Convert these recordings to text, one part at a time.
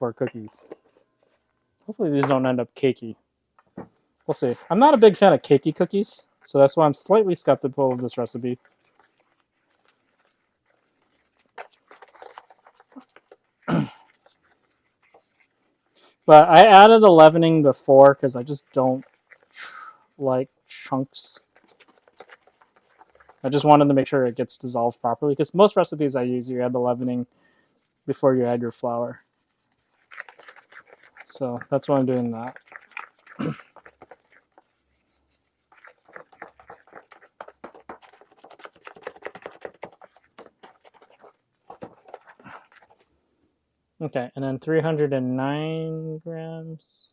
for cookies. Hopefully these don't end up cakey. We'll see. I'm not a big fan of cakey cookies, so that's why I'm slightly skeptical of this recipe. But I added a leavening before because I just don't like chunks. I just wanted to make sure it gets dissolved properly because most recipes I use, you add the leavening before you add your flour. So that's why I'm doing that. Okay, and then 309 grams.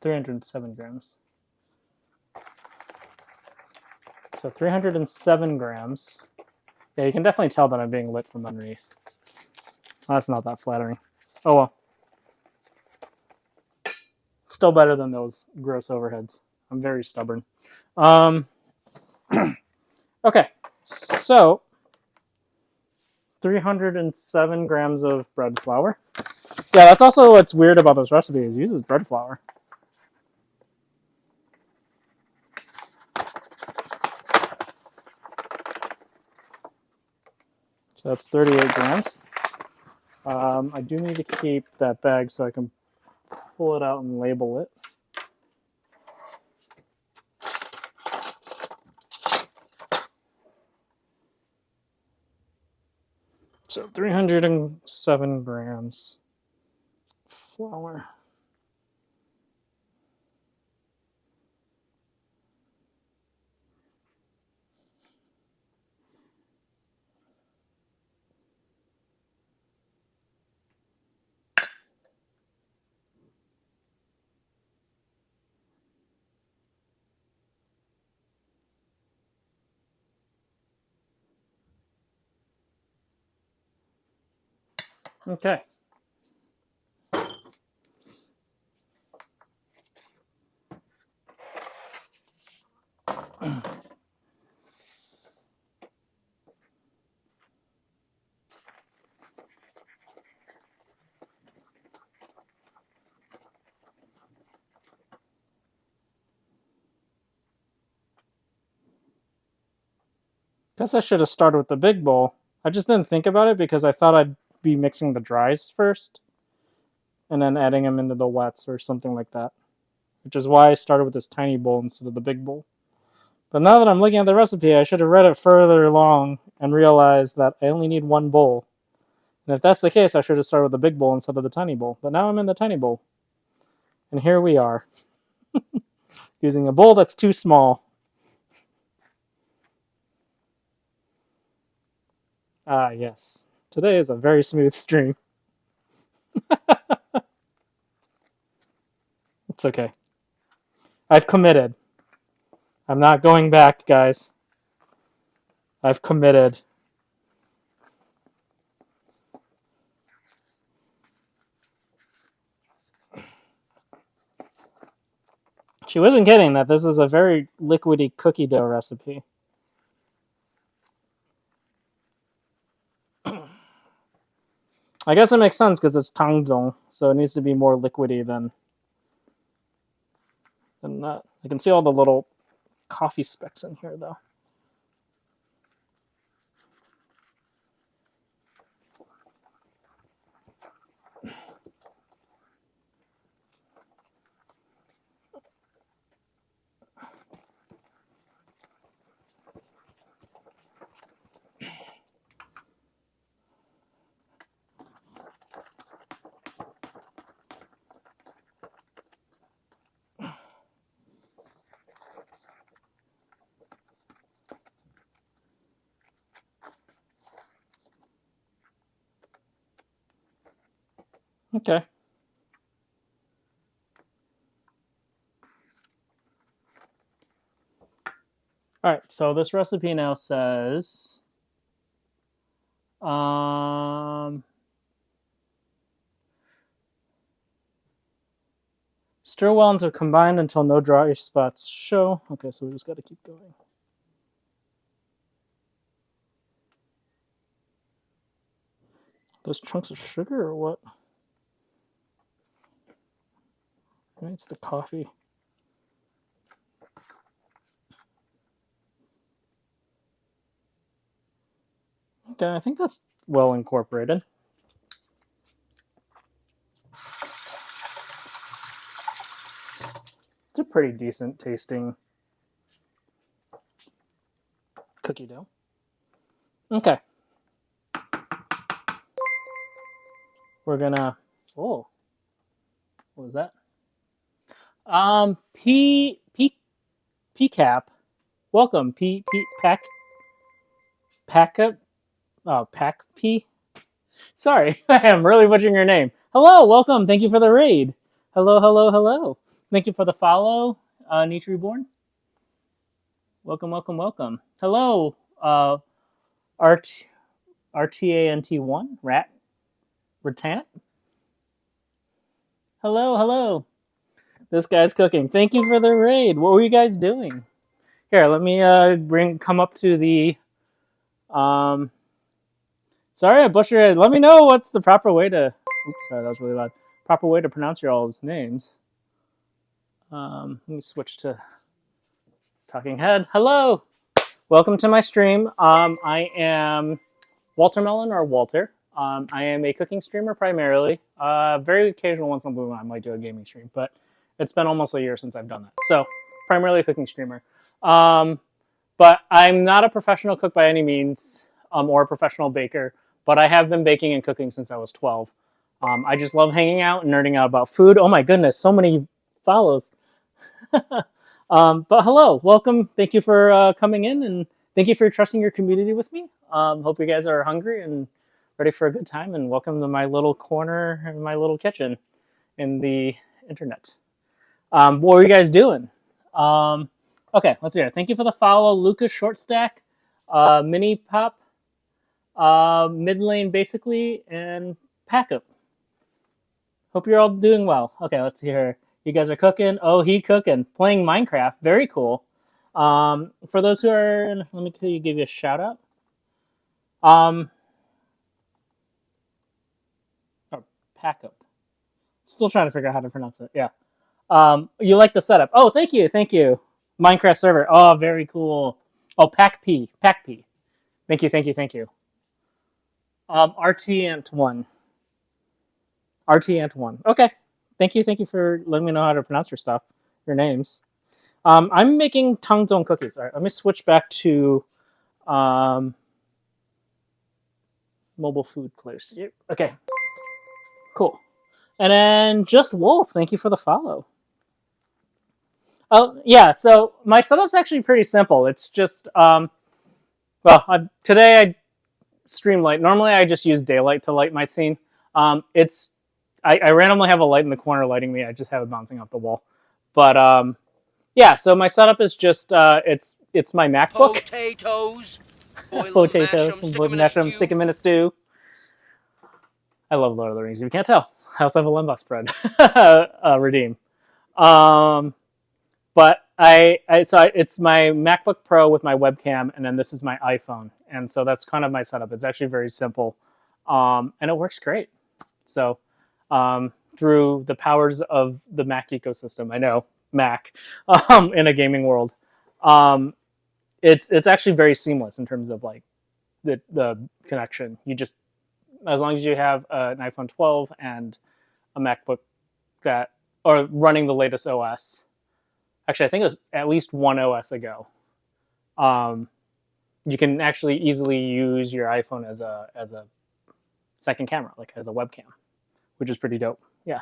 $307. So 307 grams. Yeah, you can definitely tell that I'm being lit from underneath. Well, that's not that flattering. Oh well. Still better than those gross overheads. I'm very stubborn. Okay, so 307 grams of bread flour. Yeah, that's also what's weird about this recipe is it uses bread flour. So that's 38 grams. I do need to keep that bag so I can pull it out and label it. So 307 grams flour. Okay. Guess I should have started with the big bowl. I just didn't think about it because I thought I'd be mixing the dries first and then adding them into the wets or something like that. Which is why I started with this tiny bowl instead of the big bowl. But now that I'm looking at the recipe, I should have read it further along and realized that I only need one bowl. And if that's the case, I should have started with the big bowl instead of the tiny bowl. But now I'm in the tiny bowl. And here we are. Using a bowl that's too small. Ah, yes. Today is a very smooth stream. It's okay. I've committed. I'm not going back, guys. I've committed. She wasn't kidding that this is a very liquidy cookie dough recipe. I guess it makes sense because it's tangzong, so it needs to be more liquidy than that. I can see all the little coffee specks in here, though. Okay. All right, so this recipe now says stir well until combined until no dry spots show. Okay, so we just got to keep going. Those chunks of sugar or what? Maybe it's the coffee. Okay, I think that's well incorporated. It's a pretty decent tasting cookie dough. Okay. We're gonna. Oh, what was that? P cap. Welcome, pack up. Oh, pack P. Sorry, I am really butchering your name. Hello, welcome. Thank you for the raid. Hello, hello, hello. Thank you for the follow, Nietzsche Reborn. Welcome, welcome, welcome. Hello, RTANT1, Ratant. Hello, hello. This guy's cooking. Thank you for the raid. What were you guys doing? Here, let me come up to the. Sorry, I butchered it. Let me know what's the proper way to. Oops, sorry, that was really loud. Proper way to pronounce your all's names. Let me switch to talking head. Hello, welcome to my stream. I am Waltermelon or Walter. I am a cooking streamer primarily. Very occasional once in a blue moon I might do a gaming stream, but it's been almost a year since I've done that. So primarily a cooking streamer. But I'm not a professional cook by any means, or a professional baker. But I have been baking and cooking since I was 12. I just love hanging out and nerding out about food. Oh my goodness, so many follows. But hello, welcome. Thank you for coming in, and thank you for trusting your community with me. Hope you guys are hungry and ready for a good time, and welcome to my little corner and my little kitchen in the internet. What were you guys doing? Okay, let's hear it. Thank you for the follow, Lucas Shortstack, Mini Pop, Mid Lane basically, and Pack Up. Hope you're all doing well. Okay, let's hear. You guys are cooking. Oh, he cooking. Playing Minecraft. Very cool. For those who are, let me give you a shout out. Pack Up. Still trying to figure out how to pronounce it. Yeah. You like the setup. Oh, thank you. Thank you. Minecraft server. Oh, very cool. Oh, Pack P. Pack P. Thank you. Thank you. Thank you. RT1. RT1. Okay. Thank you. Thank you for letting me know how to pronounce your stuff, your names. I'm making tongzong cookies. All right, let me switch back to mobile food close. Okay. Cool. And then Just Wolf, thank you for the follow. Oh, yeah, so my setup's actually pretty simple. It's just, today I stream light. Normally I just use daylight to light my scene. I randomly have a light in the corner lighting me. I just have it bouncing off the wall. But yeah, so my setup is just it's my MacBook. Potatoes. Potatoes. Mash them, stick them in a stew. I love Lord of the Rings. You can't tell. I also have a Lembas spread. Redeem. But it's my MacBook Pro with my webcam, and then this is my iPhone, and so that's kind of my setup. It's actually very simple, and it works great. So through the powers of the Mac ecosystem, I know Mac in a gaming world, it's actually very seamless in terms of like the connection. You just as long as you have an iPhone 12 and a MacBook that or running the latest OS. Actually, I think it was at least one OS ago. You can actually easily use your iPhone as a second camera, like as a webcam, which is pretty dope. Yeah.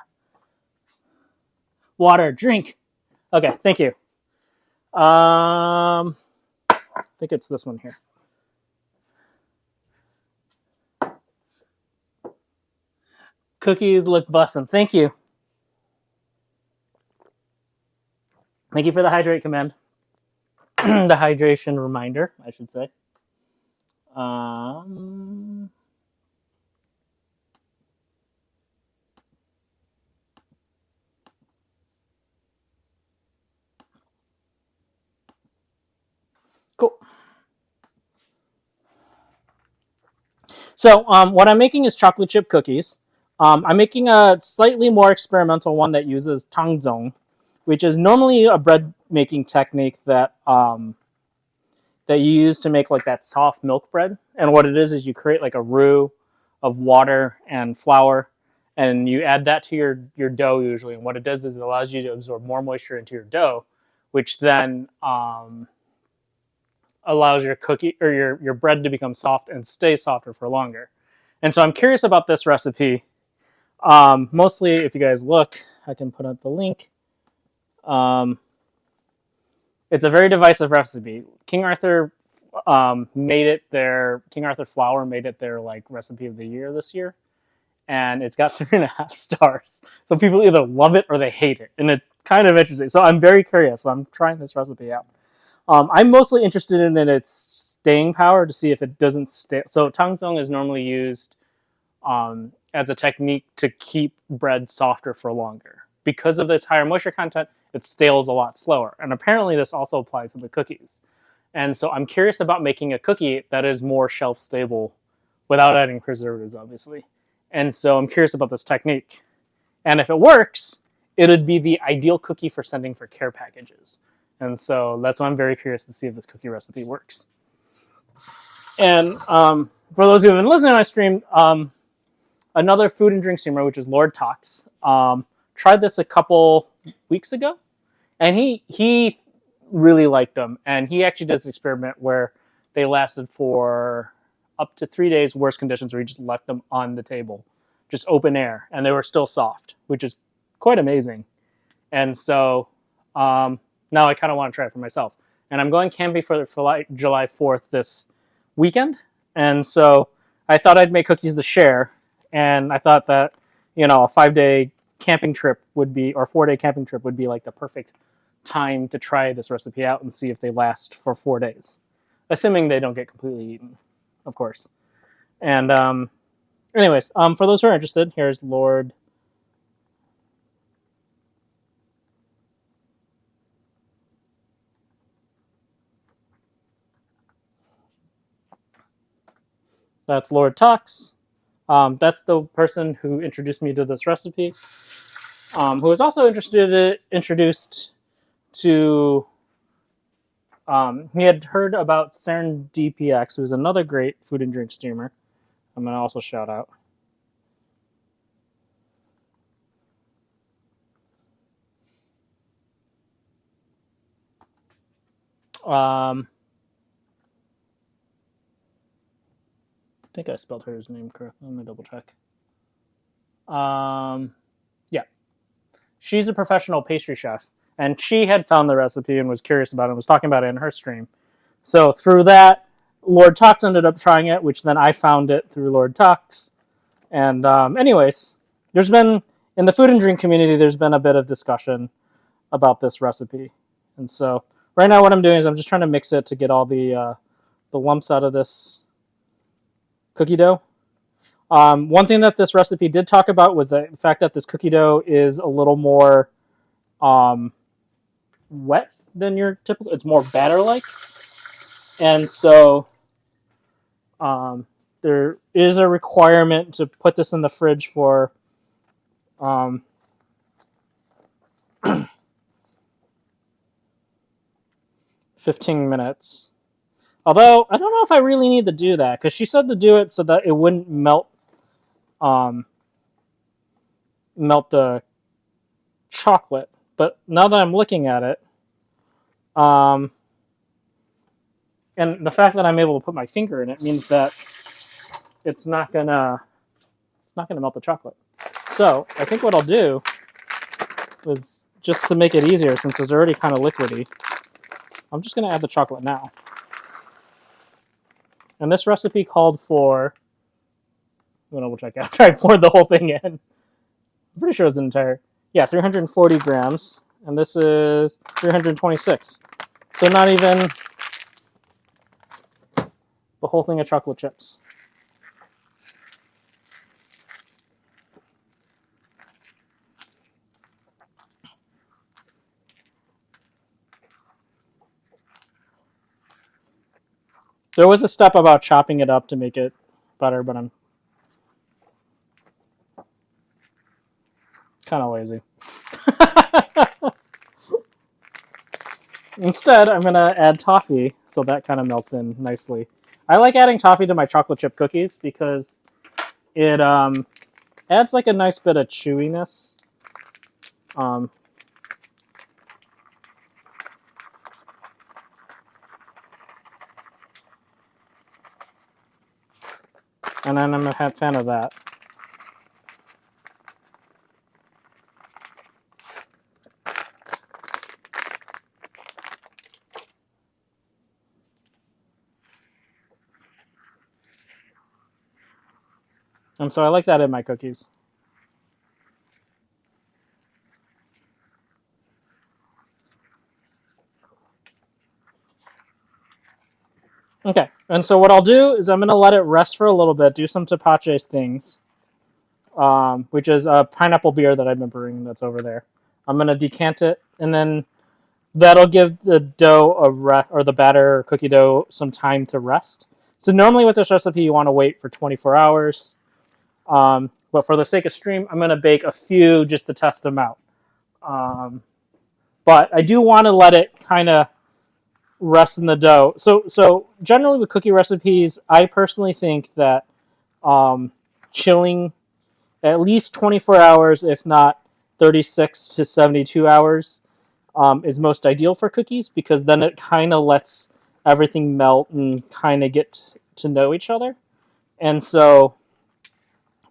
Water, drink. Okay, thank you. I think it's this one here. Cookies look bussin'. Thank you. Thank you for the hydrate command. The hydration reminder, I should say. Cool. So what I'm making is chocolate chip cookies. I'm making a slightly more experimental one that uses tang, which is normally a bread making technique that you use to make like that soft milk bread. And what it is you create like a roux of water and flour, and you add that to your dough usually. And what it does is it allows you to absorb more moisture into your dough, which then allows your cookie or your bread to become soft and stay softer for longer. And so I'm curious about this recipe. Mostly, if you guys look, I can put up the link. Um, it's a very divisive recipe. King Arthur made it their King Arthur flour made it their like recipe of the year this year, and it's got 3.5 stars. So people either love it or they hate it, and it's kind of interesting. So I'm very curious. So I'm trying this recipe out. I'm mostly interested in its staying power to see if it doesn't stay. So tangzong is normally used as a technique to keep bread softer for longer. Because of its higher moisture content, it stales a lot slower. And apparently this also applies to the cookies. And so I'm curious about making a cookie that is more shelf stable without adding preservatives, obviously. And so I'm curious about this technique. And if it works, it would be the ideal cookie for sending for care packages. And so that's why I'm very curious to see if this cookie recipe works. And for those who have been listening to my stream, another food and drink streamer, which is Lord Talks, tried this a couple weeks ago, and he really liked them. And he actually does an experiment where they lasted for up to 3 days, worst conditions, where he just left them on the table, just open air, and they were still soft, which is quite amazing. And so now I kind of want to try it for myself. And I'm going camping for like July 4th this weekend, and so I thought I'd make cookies to share. And I thought that, a 5-day camping trip would be, or 4-day camping trip would be like the perfect time to try this recipe out and see if they last for 4 days, assuming they don't get completely eaten, of course. And anyways, for those who are interested, here's Lord. That's Lord Talks. That's the person who introduced me to this recipe. Who was also introduced to. He had heard about SerendipX, who's another great food and drink streamer. I'm going to also shout out. I think I spelled her name correctly. Let me double check. Yeah. She's a professional pastry chef, and she had found the recipe and was curious about it and was talking about it in her stream. So through that, Lord Talks ended up trying it, which then I found it through Lord Talks. And anyways, there's been, in the food and drink community, there's been a bit of discussion about this recipe. And so right now what I'm doing is I'm just trying to mix it to get all the lumps out of this cookie dough. One thing that this recipe did talk about was the fact that this cookie dough is a little more wet than your typical. It's more batter-like, and so there is a requirement to put this in the fridge for 15 minutes. Although I don't know if I really need to do that, because she said to do it so that it wouldn't melt the chocolate. But now that I'm looking at it, and the fact that I'm able to put my finger in it means that it's not gonna melt the chocolate. So I think what I'll do is, just to make it easier, since it's already kind of liquidy, I'm just gonna add the chocolate now. And this recipe called for, I'm gonna check after I poured the whole thing in. I'm pretty sure it's an entire, 340 grams, and this is 326. So not even the whole thing of chocolate chips. There was a step about chopping it up to make it, better, but I'm kind of lazy. Instead, I'm going to add toffee, so that kind of melts in nicely. I like adding toffee to my chocolate chip cookies because it adds like a nice bit of chewiness. And then I'm a fan of that. And so I like that in my cookies. Okay, and so what I'll do is I'm going to let it rest for a little bit, do some tepache things, which is a pineapple beer that I've been brewing that's over there. I'm going to decant it, and then that'll give the dough or the batter or cookie dough some time to rest. So normally with this recipe, you want to wait for 24 hours. But for the sake of stream, I'm going to bake a few just to test them out. But I do want to let it kind of rest in the dough. So generally with cookie recipes, I personally think that chilling at least 24 hours, if not 36 to 72 hours, is most ideal for cookies because then it kind of lets everything melt and kind of get to know each other. And so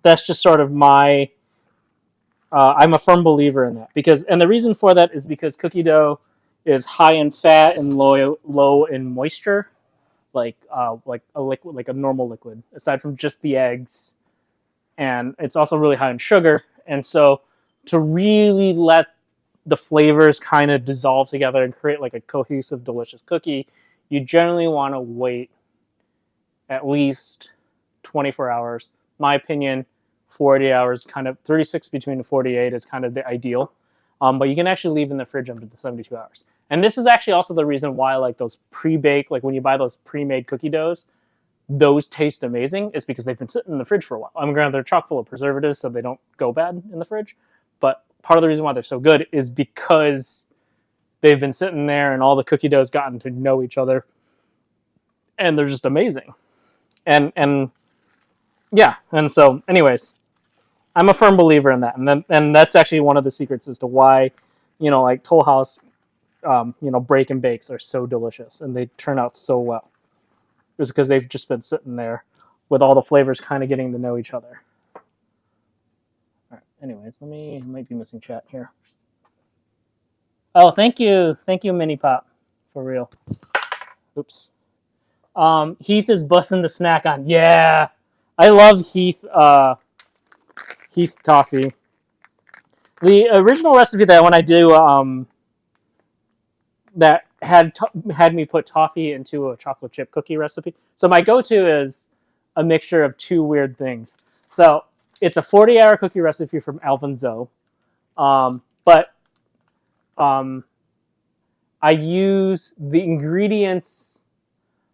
that's just sort of my I'm a firm believer in that and the reason for that is because cookie dough is high in fat and low in moisture, like a liquid, like a normal liquid, aside from just the eggs, and it's also really high in sugar. And so to really let the flavors kind of dissolve together and create like a cohesive, delicious cookie, you generally want to wait at least 24 hours. My opinion, 40 hours, kind of 36 between 48 is kind of the ideal. But you can actually leave in the fridge up to 72 hours. And this is actually also the reason why I like those pre-baked, like when you buy those pre-made cookie doughs, those taste amazing, is because they've been sitting in the fridge for a while. I'm granted they're chock full of preservatives, so they don't go bad in the fridge. But part of the reason why they're so good is because they've been sitting there and all the cookie dough's gotten to know each other. And they're just amazing. And yeah, and so anyways, I'm a firm believer in that. And that's actually one of the secrets as to why, like Toll House, break and bakes are so delicious and they turn out so well. It's because they've just been sitting there with all the flavors kind of getting to know each other. All right. Anyways, I might be missing chat here. Oh, thank you, Mini Pop, for real. Oops. Heath is busting the snack on. Yeah, I love Heath. Heath toffee. The original recipe that when I do that had me put toffee into a chocolate chip cookie recipe. So my go-to is a mixture of two weird things. So it's a 40-hour cookie recipe from Alvin Zoe, but I use the ingredients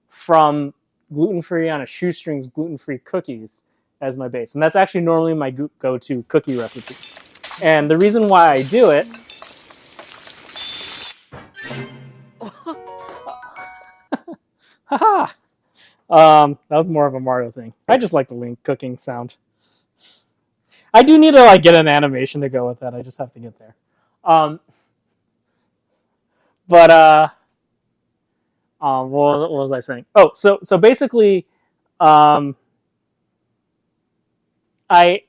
from gluten-free on a shoestrings gluten-free cookies as my base, and that's actually normally my go-to cookie recipe. And the reason why I do it. Haha. That was more of a Mario thing. I just like the Link cooking sound. I do need to get an animation to go with that. I just have to get there. What was I saying? Oh, so basically, how I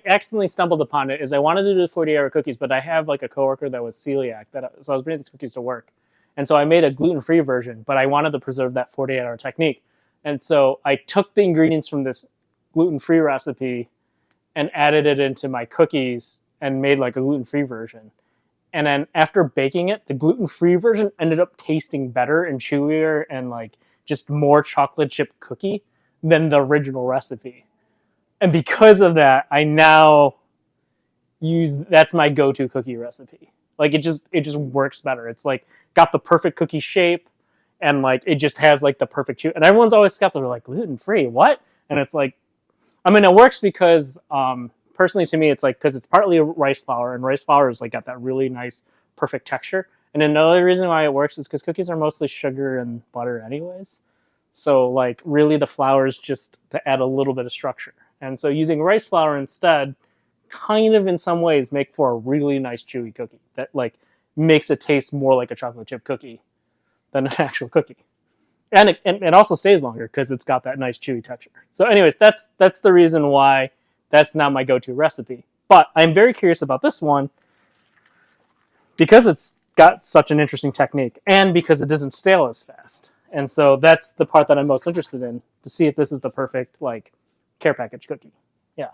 accidentally stumbled upon it is I wanted to do 40-hour cookies, but I have a coworker that was celiac, so I was bringing these cookies to work. And so I made a gluten-free version, but I wanted to preserve that 48-hour technique. And so I took the ingredients from this gluten-free recipe and added it into my cookies and made a gluten-free version. And then after baking it, the gluten-free version ended up tasting better and chewier and just more chocolate chip cookie than the original recipe. And because of that, I now that's my go-to cookie recipe. It just works better. It's got the perfect cookie shape, and like it just has like the perfect chew. And everyone's always skeptical. They're like, gluten free, what? And it's like, I mean, it works because personally to me, it's like because it's partly rice flour, and rice flour is like got that really nice, perfect texture. And another reason why it works is because cookies are mostly sugar and butter, anyways. So like really, the flour is just to add a little bit of structure. And so using rice flour instead, kind of in some ways, make for a really nice chewy cookie that like makes it taste more like a chocolate chip cookie than an actual cookie. And it also stays longer because it's got that nice chewy texture. So anyways, that's the reason why that's not my go-to recipe. But I'm very curious about this one because it's got such an interesting technique and because it doesn't stale as fast. And so that's the part that I'm most interested in, to see if this is the perfect like care package cookie. Yeah.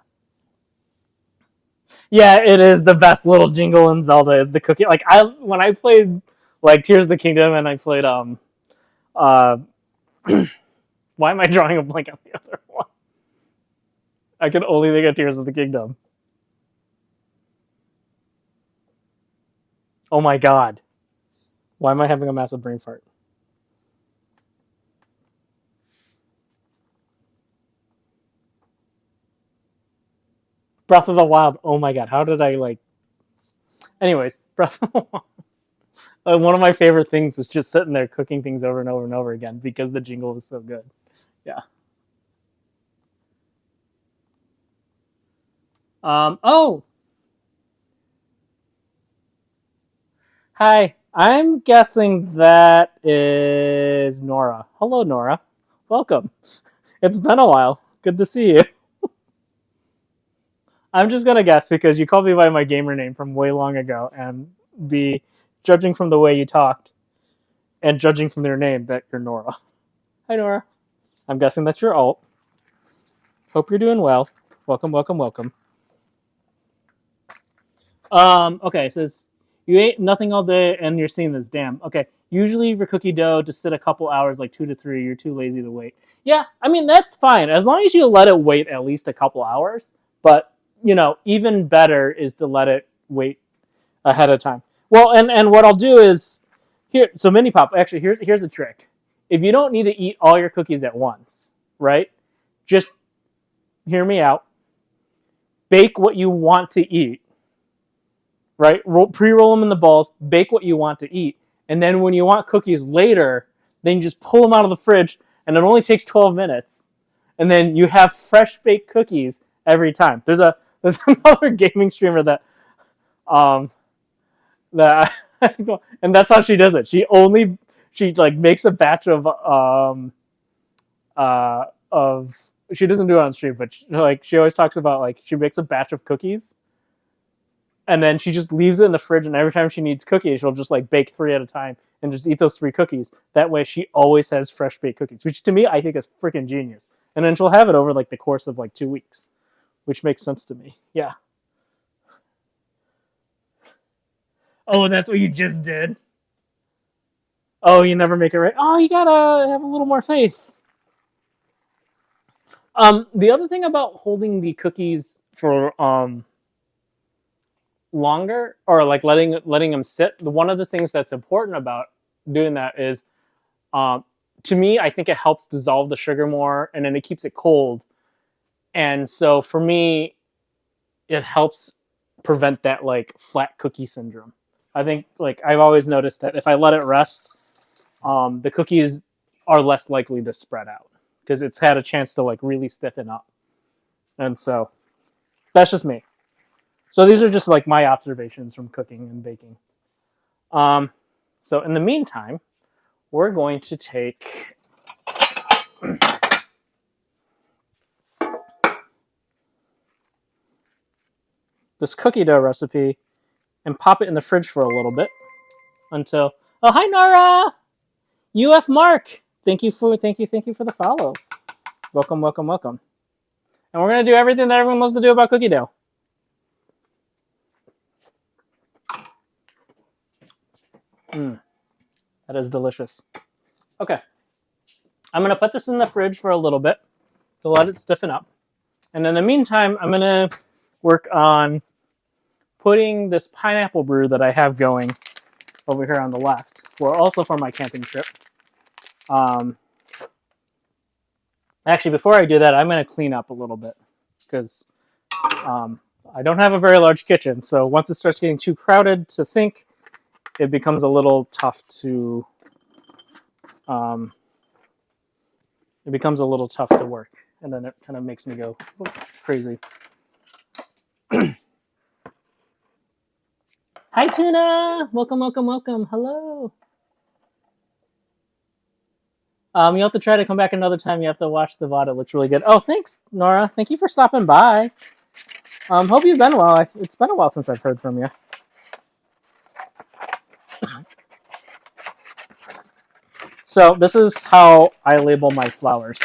Yeah, it is the best little jingle in Zelda is the cookie. Like when I played like Tears of the Kingdom and I played uh why am I drawing a blank on the other one? I can only think of Tears of the Kingdom. Oh my god. Why am I having a massive brain fart? Breath of the Wild. Oh my god. How did I like. Anyways, Breath of the Wild. One of my favorite things was just sitting there cooking things over and over and over again because the jingle was so good. Yeah. Oh, hi. I'm guessing that is Nora. Hello, Nora. Welcome. It's been a while. Good to see you. I'm just gonna guess because you called me by my gamer name from way long ago, and be judging from the way you talked and judging from their name that you're Nora. Hi, Nora. I'm guessing that's your alt. Hope you're doing well. Welcome, welcome, welcome. Okay, it says you ate nothing all day and you're seeing this. Damn. Okay. Usually for cookie dough to sit a couple hours, like 2 to 3, you're too lazy to wait. Yeah, I mean that's fine as long as you let it wait at least a couple hours. But even better is to let it wait ahead of time. Well, and what I'll do is here. So mini pop. Actually, here's a trick. If you don't need to eat all your cookies at once, right? Just hear me out. Bake what you want to eat, right? Pre-roll them in the balls, bake what you want to eat, and then when you want cookies later, then you just pull them out of the fridge, and it only takes 12 minutes, and then you have fresh baked cookies every time. There's another gaming streamer that um that and that's how she does it. She like makes a batch of she doesn't do it on stream, but she always talks about like she makes a batch of cookies and then she just leaves it in the fridge, and every time she needs cookies, she'll just like bake 3 at a time and just eat those 3 cookies. That way she always has fresh baked cookies, which to me I think is freaking genius. And then she'll have it over like the course of like 2 weeks, which makes sense to me. Yeah. Oh, that's what you just did. Oh, you never make it right. Oh, you gotta have a little more faith. The other thing about holding the cookies for longer, or like letting them sit, one of the things that's important about doing that is, to me, I think it helps dissolve the sugar more, and then it keeps it cold. And so for me, it helps prevent that like flat cookie syndrome. I think like I've always noticed that if I let it rest, the cookies are less likely to spread out because it's had a chance to like really stiffen up. And so that's just me. So these are just like my observations from cooking and baking. So in the meantime, we're going to take this cookie dough recipe and pop it in the fridge for a little bit until. Oh, hi Nora, UF Mark. Thank you for the follow. Welcome, welcome, welcome. And we're gonna do everything that everyone loves to do about cookie dough. That is delicious. Okay, I'm gonna put this in the fridge for a little bit to let it stiffen up, and in the meantime, I'm gonna work on putting this pineapple brew that I have going over here on the left, also for my camping trip. Actually, before I do that, I'm going to clean up a little bit because I don't have a very large kitchen. So once it starts getting too crowded to think, it becomes a little tough to work, and then it kind of makes me go crazy. Hi, Tuna! Welcome, welcome, welcome. Hello. You have to try to come back another time. You have to watch the VOD. It looks really good. Oh, thanks, Nora. Thank you for stopping by. Hope you've been well. It's been a while since I've heard from you. So this is how I label my flowers.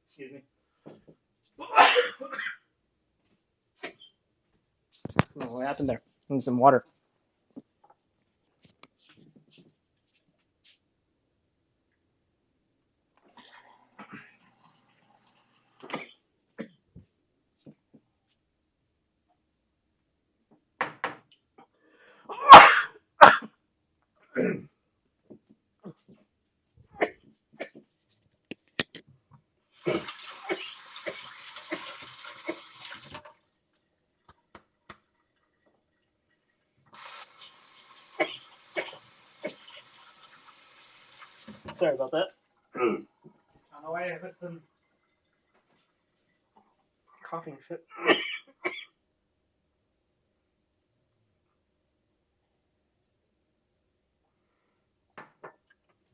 Excuse me. What happened there? I need some water. Sorry about that. I don't know why I had some coughing fit.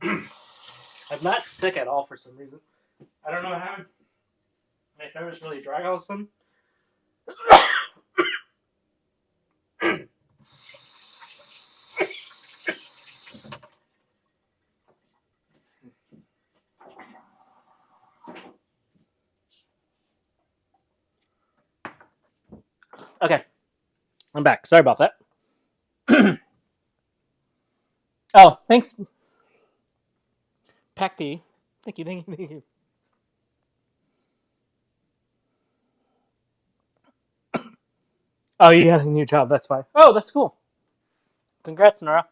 I'm not sick at all for some reason. I don't know what happened. My throat is really dry all of a sudden. Okay, I'm back. Sorry about that. Oh, thanks, Pack P. Thank you, thank you, thank you. Oh, you got a new job. That's why. Oh, that's cool. Congrats, Nora.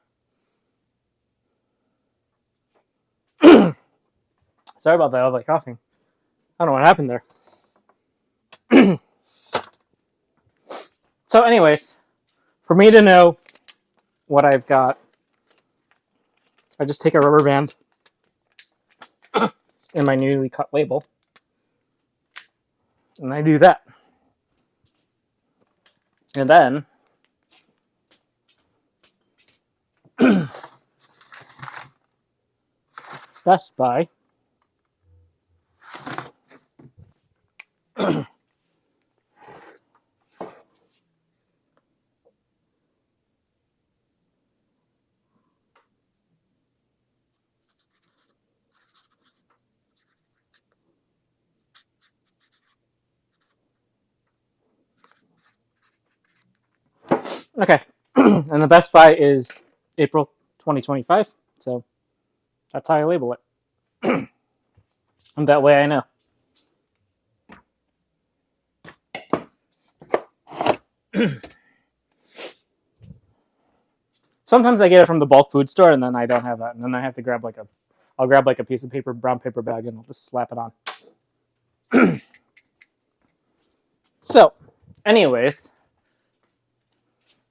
Sorry about that. I was like coughing. I don't know what happened there. So, anyways, for me to know what I've got, I just take a rubber band in my newly cut label, and I do that. And then Best Buy. Okay. And the Best Buy is April 2025. So that's how I label it. And that way I know. Sometimes I get it from the bulk food store, and then I don't have that, and then I have to grab I'll grab like a piece of paper, brown paper bag, and I'll just slap it on. So, anyways,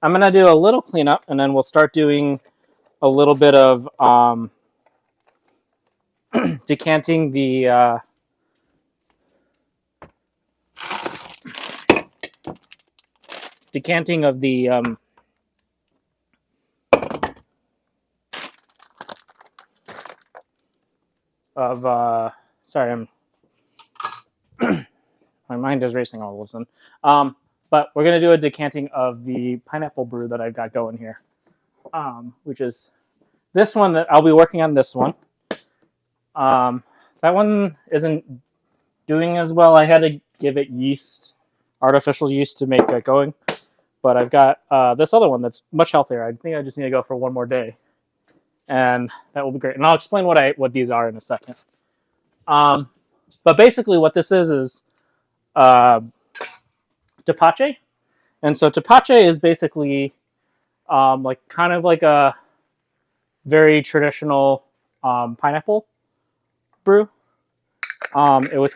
I'm gonna do a little cleanup, and then we'll start doing a little bit of decanting the decanting of the sorry, I'm my mind is racing all of a sudden. But we're gonna do a decanting of the pineapple brew that I've got going here, which is this one that I'll be working on. This one, that one isn't doing as well. I had to give it yeast, artificial yeast, to make it going. But I've got this other one that's much healthier. I think I just need to go for one more day, and that will be great. And I'll explain what these are in a second. But basically, what this is tepache, And so tepache is basically like kind of like a very traditional pineapple brew. It was